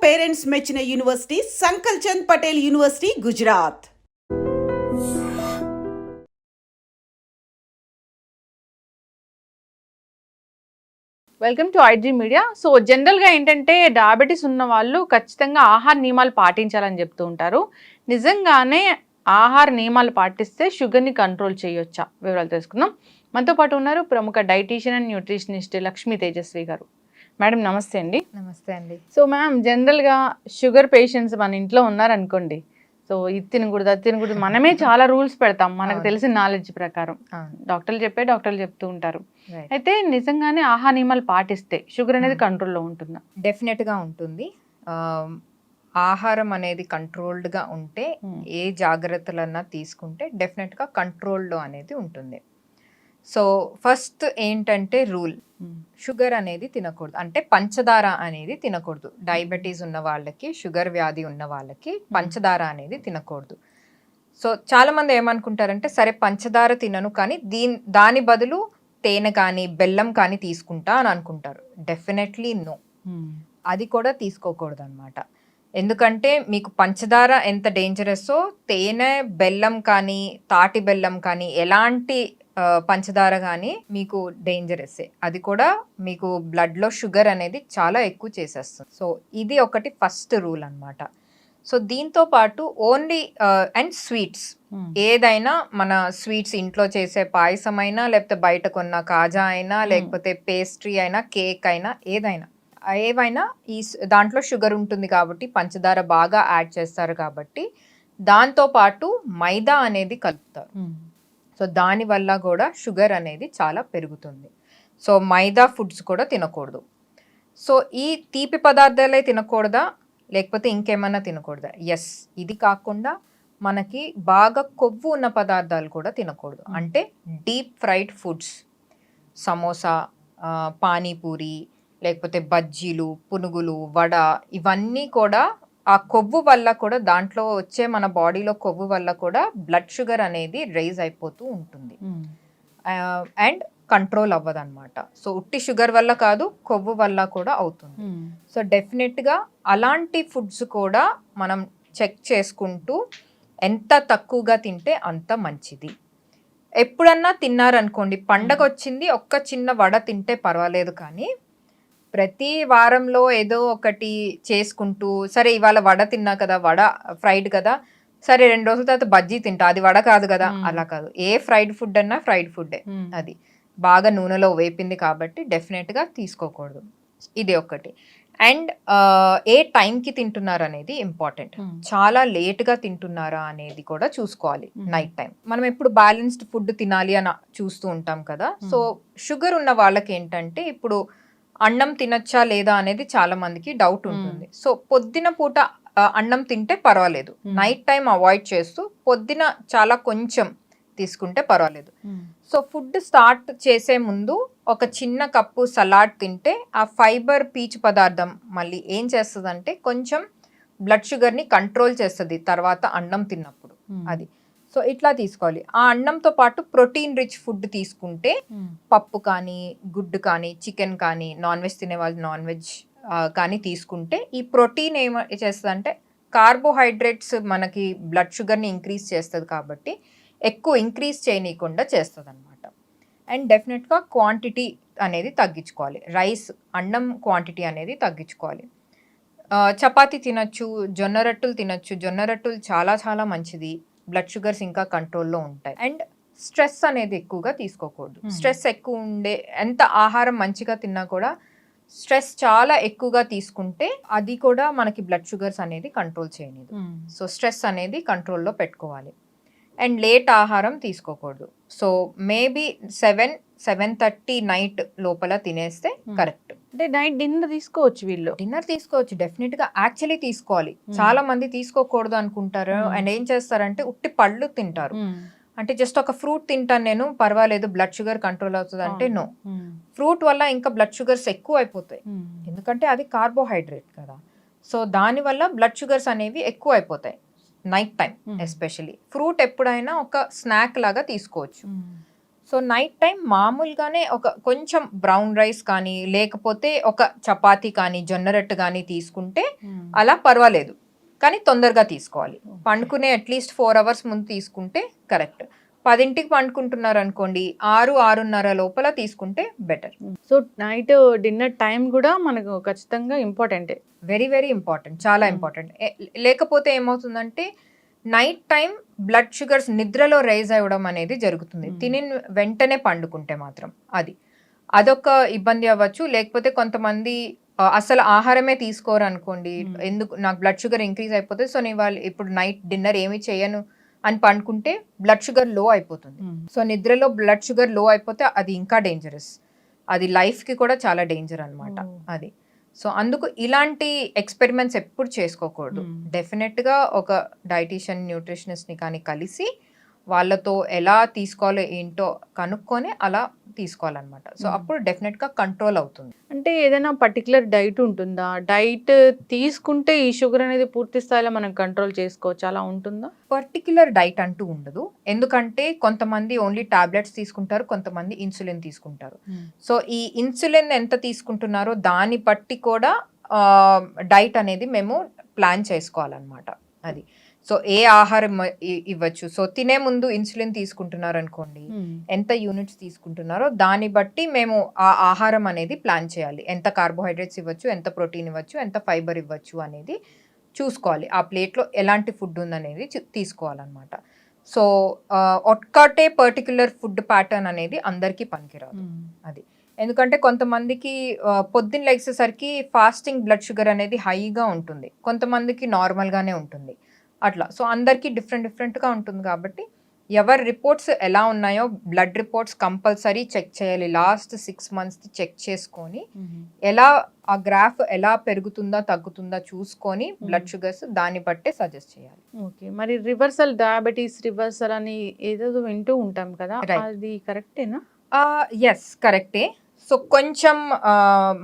Parents మెచ్చిన university Sankalchand Patel university, Gujarat. Welcome to IG media. So జనరల్గా ఏంటంటే డయాబెటీస్ ఉన్న వాళ్ళు ఖచ్చితంగా ఆహార నియమాలు పాటించాలని చెప్తూ ఉంటారు. నిజంగానే ఆహార నియమాలు పాటిస్తే షుగర్ని కంట్రోల్ చేయొచ్చా? వివరాలు తెలుసుకుందాం. మనతో పాటు ఉన్నారు ప్రముఖ dietitian and nutritionist Lakshmi Tejaswi గారు. మేడం నమస్తే అండి. నమస్తే అండి. సో మ్యామ్, జనరల్గా షుగర్ పేషెంట్స్ మన ఇంట్లో ఉన్నారనుకోండి, సో ఇది తినకూడదు అది తినకూడదు, మనమే చాలా రూల్స్ పెడతాం మనకు తెలిసిన నాలెడ్జ్ ప్రకారం. డాక్టర్లు చెప్తూ ఉంటారు. అయితే నిజంగానే ఆహార నియమాలు పాటిస్తే షుగర్ అనేది కంట్రోల్లో ఉంటుందా? డెఫినెట్గా ఉంటుంది. ఆహారం అనేది కంట్రోల్డ్గా ఉంటే ఏ జాగ్రత్తలన్నా తీసుకుంటే డెఫినెట్గా కంట్రోల్లో అనేది ఉంటుంది. సో ఫస్ట్ ఏంటంటే రూల్, షుగర్ అనేది తినకూడదు, అంటే పంచదార అనేది తినకూడదు. డయాబెటీస్ ఉన్న వాళ్ళకి, షుగర్ వ్యాధి ఉన్న వాళ్ళకి పంచదార అనేది తినకూడదు. సో చాలామంది ఏమనుకుంటారంటే సరే పంచదార తినను కానీ దాని బదులు తేనె కానీ బెల్లం కానీ తీసుకుంటా అని అనుకుంటారు. డెఫినెట్లీ నో, అది కూడా తీసుకోకూడదు అనమాట. ఎందుకంటే మీకు పంచదార ఎంత డేంజరస్సో తేనె, బెల్లం కానీ తాటి బెల్లం కానీ ఎలాంటి పంచదార కానీ మీకు డేంజరస్సే. అది కూడా మీకు బ్లడ్లో షుగర్ అనేది చాలా ఎక్కువ చేసేస్తుంది. సో ఇది ఒకటి ఫస్ట్ రూల్ అనమాట. సో దీంతో పాటు ఓన్లీ అండ్ స్వీట్స్, ఏదైనా మన స్వీట్స్ ఇంట్లో చేసే పాయసం అయినా, లేకపోతే బయట కొన్న కాజా అయినా, లేకపోతే పేస్ట్రీ అయినా, కేక్ అయినా, ఏవైనా ఈ దాంట్లో షుగర్ ఉంటుంది కాబట్టి పంచదార బాగా యాడ్ చేస్తారు కాబట్టి దాంతో పాటు మైదా అనేది కలుపుతారు. సో దానివల్ల కూడా షుగర్ అనేది చాలా పెరుగుతుంది. సో మైదా ఫుడ్స్ కూడా తినకూడదు. సో ఈ తీపి పదార్థాలే తినకూడదా, లేకపోతే ఇంకేమన్నా తినకూడదా? ఎస్, ఇది కాకుండా మనకి బాగా కొవ్వు ఉన్న పదార్థాలు కూడా తినకూడదు. అంటే deep fried foods, samosa, panipuri, లేకపోతే బజ్జీలు, పునుగులు, వడ, ఇవన్నీ కూడా ఆ కొవ్వు వల్ల కూడా, దాంట్లో వచ్చే మన బాడీలో కొవ్వు వల్ల కూడా బ్లడ్ షుగర్ అనేది రైజ్ అయిపోతూ ఉంటుంది అండ్ కంట్రోల్ అవ్వదు అనమాట. సో ఉట్టి షుగర్ వల్ల కాదు, కొవ్వు వల్ల కూడా అవుతుంది. సో డెఫినెట్గా అలాంటి ఫుడ్స్ కూడా మనం చెక్ చేసుకుంటూ ఎంత తక్కువగా తింటే అంత మంచిది. ఎప్పుడన్నా తిన్నారనుకోండి, పండగ వచ్చింది ఒక్క చిన్న వడ తింటే పర్వాలేదు, కానీ ప్రతి వారంలో ఏదో ఒకటి చేసుకుంటూ సరే ఇవాళ వడ తిన్నా కదా, వడ ఫ్రైడ్ కదా, సరే 2 రోజుల తర్వాత బజ్జీ తింటా, అది వడ కాదు కదా, అలా కాదు. ఏ ఫ్రైడ్ ఫుడ్ అన్నా ఫ్రైడ్ ఫుడ్డే, అది బాగా నూనెలో వేపింది కాబట్టి డెఫినెట్గా తీసుకోకూడదు. ఇది ఒకటి. అండ్ ఏ టైంకి తింటున్నారు అనేది ఇంపార్టెంట్. చాలా లేట్గా తింటున్నారా అనేది కూడా చూసుకోవాలి. నైట్ టైం మనం ఎప్పుడు బ్యాలెన్స్డ్ ఫుడ్ తినాలి అని చూస్తూ ఉంటాం కదా. సో షుగర్ ఉన్న వాళ్ళకి ఏంటంటే ఇప్పుడు అన్నం తినచ్చా లేదా అనేది చాలా మందికి డౌట్ ఉంటుంది. సో పొద్దున పూట అన్నం తింటే పర్వాలేదు, నైట్ టైం అవాయిడ్ చేస్తూ పొద్దున చాలా కొంచెం తీసుకుంటే పర్వాలేదు. సో ఫుడ్ స్టార్ట్ చేసే ముందు ఒక చిన్న కప్పు సలాడ్ తింటే ఆ ఫైబర్, పీచు పదార్థం మళ్ళీ ఏం చేస్తుంది కొంచెం బ్లడ్ షుగర్ని కంట్రోల్ చేస్తుంది తర్వాత అన్నం తిన్నప్పుడు. అది సో ఇట్లా తీసుకోవాలి. ఆ అన్నంతో పాటు ప్రోటీన్ రిచ్ ఫుడ్ తీసుకుంటే పప్పు కానీ, గుడ్డు కానీ, చికెన్ కానీ, నాన్ వెజ్ తినే వాళ్ళు నాన్ వెజ్ కానీ తీసుకుంటే ఈ ప్రోటీన్ ఏం చేస్తుంది కార్బోహైడ్రేట్స్ మనకి బ్లడ్ షుగర్ని ఇంక్రీజ్ చేస్తుంది కాబట్టి ఎక్కువ ఇంక్రీజ్ చేయనీయకుండా చేస్తుంది అనమాట. అండ్ డెఫినెట్గా క్వాంటిటీ అనేది తగ్గించుకోవాలి. రైస్, అన్నం క్వాంటిటీ అనేది తగ్గించుకోవాలి. చపాతీ తినచ్చు, జొన్న రొట్టెలు తినచ్చు. జొన్న రొట్టెలు చాలా చాలా మంచిది, బ్లడ్ షుగర్స్ ఇంకా కంట్రోల్లో ఉంటాయి. అండ్ స్ట్రెస్ అనేది ఎక్కువగా తీసుకోకూడదు. స్ట్రెస్ ఎక్కువ ఉండే, ఎంత ఆహారం మంచిగా తిన్నా కూడా స్ట్రెస్ చాలా ఎక్కువగా తీసుకుంటే అది కూడా మనకి బ్లడ్ షుగర్స్ అనేది కంట్రోల్ చేయలేదు. సో స్ట్రెస్ అనేది కంట్రోల్లో పెట్టుకోవాలి. అండ్ లేట్ ఆహారం తీసుకోకూడదు. సో మేబీ 7-7:30 నైట్ లోపల తినేస్తే కరెక్ట్. అంటే నైట్ డిన్నర్ తీసుకోవచ్చు, వీళ్ళు డిన్నర్ తీసుకోవచ్చు, డెఫినెట్గా యాక్చువల్లీ తీసుకోవాలి. చాలా మంది తీసుకోకూడదు అనుకుంటారు అండ్ ఏం చేస్తారంటే ఉట్టి పళ్ళు తింటారు. అంటే జస్ట్ ఒక ఫ్రూట్ తింటాను నేను పర్వాలేదు, బ్లడ్ షుగర్ కంట్రోల్ అవుతుంది అంటే నో, ఫ్రూట్ వల్ల ఇంకా బ్లడ్ షుగర్స్ ఎక్కువ అయిపోతాయి. ఎందుకంటే అది కార్బోహైడ్రేట్ కదా. సో దానివల్ల బ్లడ్ షుగర్స్ అనేవి ఎక్కువ అయిపోతాయి నైట్ టైం ఎస్పెషలీ. ఫ్రూట్ ఎప్పుడైనా ఒక స్నాక్ లాగా తీసుకోవచ్చు. సో నైట్ టైం మామూలుగానే ఒక కొంచెం బ్రౌన్ రైస్ కానీ లేకపోతే ఒక చపాతీ కానీ జొన్న రొట్టె కానీ తీసుకుంటే అలా పర్వాలేదు, కానీ తొందరగా తీసుకోవాలి. పండుకునే అట్లీస్ట్ 4 hours ముందు తీసుకుంటే కరెక్ట్. 10ంటికి పండుకుంటున్నారు అనుకోండి, 6-6:30 లోపల తీసుకుంటే better. So night dinner time కూడా మనకు ఖచ్చితంగా ఇంపార్టెంటే. వెరీ వెరీ ఇంపార్టెంట్, చాలా ఇంపార్టెంట్. లేకపోతే ఏమవుతుందంటే నైట్ టైం బ్లడ్ షుగర్స్ నిద్రలో రైజ్ అవ్వడం అనేది జరుగుతుంది, తినిన వెంటనే పండుకుంటే మాత్రం. అదొక ఇబ్బంది అవ్వచ్చు. లేకపోతే కొంతమంది అసలు ఆహారమే తీసుకోరు అనుకోండి, ఎందుకు నాకు బ్లడ్ షుగర్ ఇంక్రీజ్ అయిపోతుంది, సో నేను వాళ్ళు ఇప్పుడు నైట్ డిన్నర్ ఏమి చేయను అని పండుకుంటే బ్లడ్ షుగర్ లో అయిపోతుంది. సో నిద్రలో బ్లడ్ షుగర్ లో అయిపోతే అది ఇంకా డేంజరస్, అది లైఫ్కి కూడా చాలా డేంజర్ అనమాట అది. సో అందుకు ఇలాంటి ఎక్స్పెరిమెంట్స్ ఎప్పుడు చేసుకోకూడదు. డెఫినెట్గా ఒక డైటీషియన్ న్యూట్రిషనిస్ట్ని కానీ కలిసి వాళ్ళతో ఎలా తీసుకోవాలో ఏంటో కనుక్కొని అలా తీసుకోవాలన్నమాట. సో అప్పుడు డెఫినెట్గా కంట్రోల్ అవుతుంది. అంటే ఏదైనా పర్టికులర్ డైట్ ఉంటుందా? డైట్ తీసుకుంటే ఈ షుగర్ అనేది పూర్తి స్థాయిలో మనం కంట్రోల్ చేసుకోవచ్చు, అలా ఉంటుందా? పర్టికులర్ డైట్ అంటూ ఉండదు, ఎందుకంటే కొంతమంది ఓన్లీ టాబ్లెట్స్ తీసుకుంటారు, కొంతమంది ఇన్సులిన్ తీసుకుంటారు. సో ఈ ఇన్సులిన్ ఎంత తీసుకుంటున్నారో దాన్ని బట్టి కూడా డైట్ అనేది మేము ప్లాన్ చేసుకోవాలన్నమాట అది. సో ఏ ఆహారం ఇవ్వచ్చు, సో తినే ముందు ఇన్సులిన్ తీసుకుంటున్నారు అనుకోండి, ఎంత యూనిట్స్ తీసుకుంటున్నారో దాన్ని బట్టి మేము ఆ ఆహారం అనేది ప్లాన్ చేయాలి. ఎంత కార్బోహైడ్రేట్స్ ఇవ్వచ్చు, ఎంత ప్రోటీన్ ఇవ్వచ్చు, ఎంత ఫైబర్ ఇవ్వచ్చు అనేది చూసుకోవాలి. ఆ ప్లేట్లో ఎలాంటి ఫుడ్ ఉందనేది తీసుకోవాలన్నమాట. సో ఒక్కటే పర్టిక్యులర్ ఫుడ్ ప్యాటర్న్ అనేది అందరికీ పనికిరాదు అది. ఎందుకంటే కొంతమందికి పొద్దున్న లెగ్సేసరికి ఫాస్టింగ్ బ్లడ్ షుగర్ అనేది హైగా ఉంటుంది, కొంతమందికి నార్మల్గానే ఉంటుంది అట్లా. సో అందరికీ డిఫరెంట్గా ఉంటుంది కాబట్టి ఎవరి రిపోర్ట్స్ ఎలా ఉన్నాయో బ్లడ్ రిపోర్ట్స్ కంపల్సరీ చెక్ చేయాలి. లాస్ట్ 6 months చెక్ చేసుకొని ఎలా ఆ గ్రాఫ్ ఎలా పెరుగుతుందా తగ్గుతుందా చూసుకొని బ్లడ్ షుగర్స్ దాన్ని బట్టే సజెస్ట్ చేయాలి. ఓకే, మరి రివర్సల్ డయాబెటీస్ రివర్సల్ అని ఏదో వింటూ ఉంటాం కదా, అది కరెక్టేనా? ఎస్ కరెక్టే. సో కొంచెం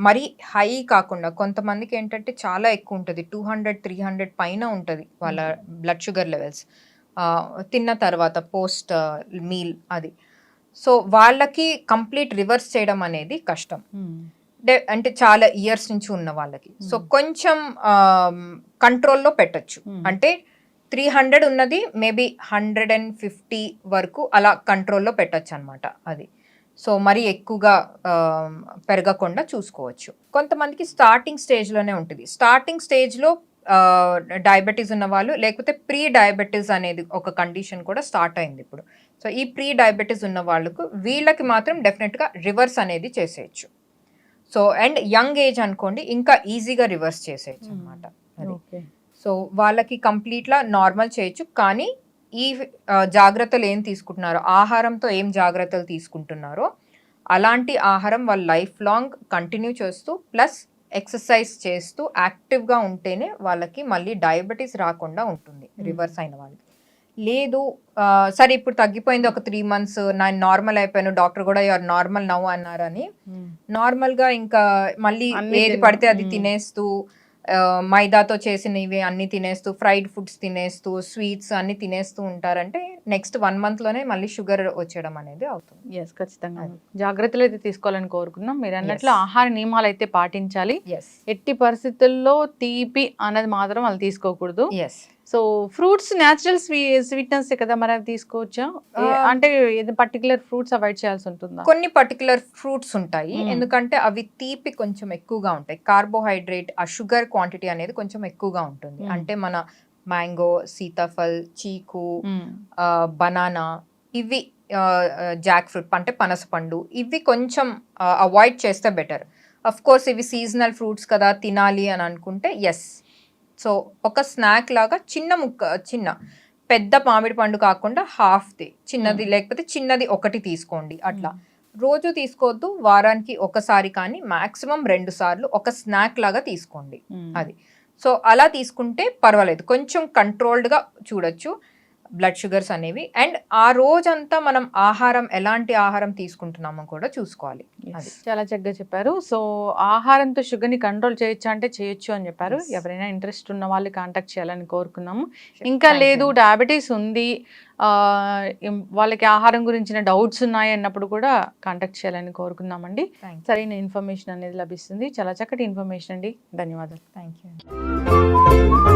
మరీ హై కాకుండా, కొంతమందికి ఏంటంటే చాలా ఎక్కువ ఉంటుంది, 200-300 పైన ఉంటుంది వాళ్ళ బ్లడ్ షుగర్ లెవెల్స్ తిన్న తర్వాత పోస్ట్ మీల్ అది. సో వాళ్ళకి కంప్లీట్ రివర్స్ చేయడం అనేది కష్టం, అంటే చాలా ఇయర్స్ నుంచి ఉన్న వాళ్ళకి. సో కొంచెం కంట్రోల్లో పెట్టచ్చు, అంటే 300 ఉన్నది మేబీ 150 వరకు అలా కంట్రోల్లో పెట్టచ్చు అనమాట అది. సో మరీ ఎక్కువగా పెరగకుండా చూసుకోవచ్చు. కొంతమందికి స్టార్టింగ్ స్టేజ్లోనే ఉంటుంది. స్టార్టింగ్ స్టేజ్లో డయాబెటీస్ ఉన్న వాళ్ళు, లేకపోతే ప్రీ డయాబెటీస్ అనేది ఒక కండిషన్ కూడా స్టార్ట్ అయింది ఇప్పుడు. సో ఈ ప్రీ డయాబెటీస్ ఉన్న వాళ్ళకు వీళ్ళకి మాత్రం డెఫినెట్గా రివర్స్ అనేది చేసేయచ్చు. సో అండ్ యంగ్ ఏజ్ అనుకోండి ఇంకా ఈజీగా రివర్స్ చేసేయచ్చు అనమాట అది. సో వాళ్ళకి కంప్లీట్గా నార్మల్ చేయొచ్చు, కానీ ఈ జాగ్రత్తలు ఏం తీసుకుంటున్నారో, ఆహారంతో ఏం జాగ్రత్తలు తీసుకుంటున్నారో అలాంటి ఆహారం వాళ్ళు లైఫ్ లాంగ్ కంటిన్యూ చేస్తూ ప్లస్ ఎక్సర్సైజ్ చేస్తూ యాక్టివ్గా ఉంటేనే వాళ్ళకి మళ్ళీ డయాబెటీస్ రాకుండా ఉంటుంది రివర్స్ అయిన వాళ్ళకి. లేదు సరే ఇప్పుడు తగ్గిపోయింది ఒక 3 months నేను నార్మల్ అయిపోయాను, డాక్టర్ కూడా యూఆర్ నార్మల్ నవ్వు అన్నారని నార్మల్గా ఇంకా మళ్ళీ ఏది పడితే అది తినేస్తూ మైదాతో చేసినవి అన్ని తినేస్తూ, ఫ్రైడ్ ఫుడ్స్ తినేస్తూ, స్వీట్స్ అన్ని తినేస్తూ ఉంటారంటే నెక్స్ట్ 1 monthలోనే మళ్ళీ షుగర్ వచ్చేయడం అనేది అవుతుంది. ఎస్, ఖచ్చితంగా జాగ్రత్తలు అయితే తీసుకోవాలని కోరుకున్నాం. మీరు అన్నట్లు ఆహార నియమాలు అయితే పాటించాలి. ఎట్టి పరిస్థితుల్లో తీపి అనేది మాత్రం వాళ్ళు తీసుకోకూడదు. సో ఫ్రూట్స్ న్యాచురల్ స్వీట్నెస్ కదా, మరి అవి తీసుకోవచ్చా? అంటే పర్టికులర్ ఫ్రూట్స్ అవాయిడ్ చేయాల్సి ఉంటుందా? కొన్ని పర్టికులర్ ఫ్రూట్స్ ఉంటాయి, ఎందుకంటే అవి తీపి కొంచెం ఎక్కువగా ఉంటాయి, కార్బోహైడ్రేట్ ఆ షుగర్ క్వాంటిటీ అనేది కొంచెం ఎక్కువగా ఉంటుంది. అంటే మన మ్యాంగో, సీతాఫల్, చీకు, బనానా, ఇవి జాక్ ఫ్రూట్ అంటే పనసపండు, ఇవి కొంచెం అవాయిడ్ చేస్తే బెటర్. అఫ్ కోర్స్ ఇవి సీజనల్ ఫ్రూట్స్ కదా తినాలి అని అనుకుంటే ఎస్. సో ఒక స్నాక్ లాగా చిన్న పెద్ద మామిడి పండు కాకుండా హాఫ్ది చిన్నది, లేకపోతే చిన్నది ఒకటి తీసుకోండి. అట్లా రోజు తీసుకోవద్దు, వారానికి ఒకసారి కానీ మాక్సిమం 2 సార్లు ఒక స్నాక్ లాగా తీసుకోండి అది. సో అలా తీసుకుంటే పర్వాలేదు, కొంచెం కంట్రోల్డ్గా చూడొచ్చు. బ్లడ్ షుగర్స్ అనేవి. అండ్ ఆ రోజంతా మనం ఎలాంటి ఆహారం తీసుకుంటున్నామో కూడా చూసుకోవాలి. అది చాలా చక్కగా చెప్పారు. సో ఆహారంతో షుగర్ని కంట్రోల్ చేయొచ్చు అంటే చేయొచ్చు అని చెప్పారు. Yes. ఎవరైనా ఇంట్రెస్ట్ ఉన్న వాళ్ళు కాంటాక్ట్ చేయాలని కోరుకున్నాము. ఇంకా Thank లేదు you. డయాబెటీస్ ఉంది, వాళ్ళకి ఆహారం గురించిన డౌట్స్ ఉన్నాయి అన్నప్పుడు కూడా కాంటాక్ట్ చేయాలని కోరుకున్నామండి. Thank you. సరైన ఇన్ఫర్మేషన్ అనేది లభిస్తుంది. చాలా చక్కటి ఇన్ఫర్మేషన్ అండి. ధన్యవాదాలు. Thank you.